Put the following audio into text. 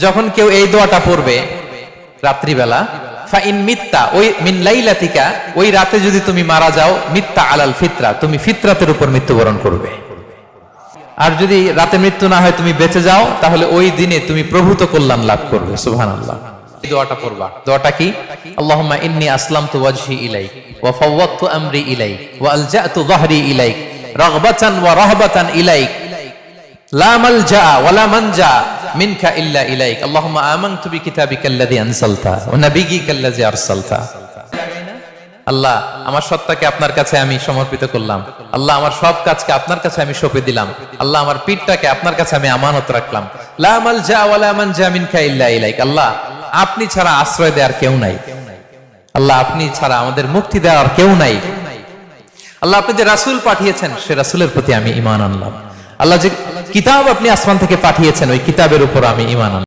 যখন কেউ এই দোয়াটা পড়বে রাত্রিবেলা, ফাইন মিত্তা, ওই মিন লাইলাতিকা, ওই রাতে যদি তুমি মারা যাও, মিত্তা আলাল ফিতরা, তুমি ফিতরাতের উপর মৃত্যুবরণ করবে। আর যদি রাতে মৃত্যু না হয় তুমি বেঁচে যাও, তাহলে ওই দিনে তুমি প্রভূত কল্যাণ লাভ করবে। সুবহানাল্লাহ। এই দোয়াটা পড়বা। দোয়াটা কি? আল্লাহুম্মা ইন্নী আসলামতু ওয়াজহি ইলাইক ওয়া ফাওয়াদতু আমরি ইলাইক ওয়া আলজাতু যাহরি ইলাইক রাগবাতান ওয়া রাহবাতান ইলাইক লা মালজা ওয়া লা মানজা মিনকা ইল্লা ইলাইক আল্লাহুম্মা আমানতু বিকিতাবিকাল্লাযী আনসালতা ওয়া নাবিয়্যিকাল্লাযী আরসালতা। আল্লাহ, আমার সত্তাকে আপনার কাছে আমি সমর্পিত করলাম। আল্লাহ, আমার সব কাজকে আপনার কাছে আমি সঁপে দিলাম। আল্লাহ, আমার পিঠটাকে আপনার কাছে আমি আমানত রাখলাম। লা মালজা ওয়া লা মানজা মিনকা ইল্লা ইলাইক। আল্লাহ, আপনি ছাড়া আশ্রয় দেওয়ার কেউ নাই। আল্লাহ, আপনি ছাড়া আমাদের মুক্তি দেওয়ার কেউ নাই। আল্লাহ, আপনি যে রাসূল পাঠিয়েছেন সে রাসূলের প্রতি আমি ঈমান আনলাম। আল্লাহ, যে কিতাব আপনি আসমান থেকে পাঠিয়েছেন ওই কিতাবের উপর আমি ঈমান আনলাম।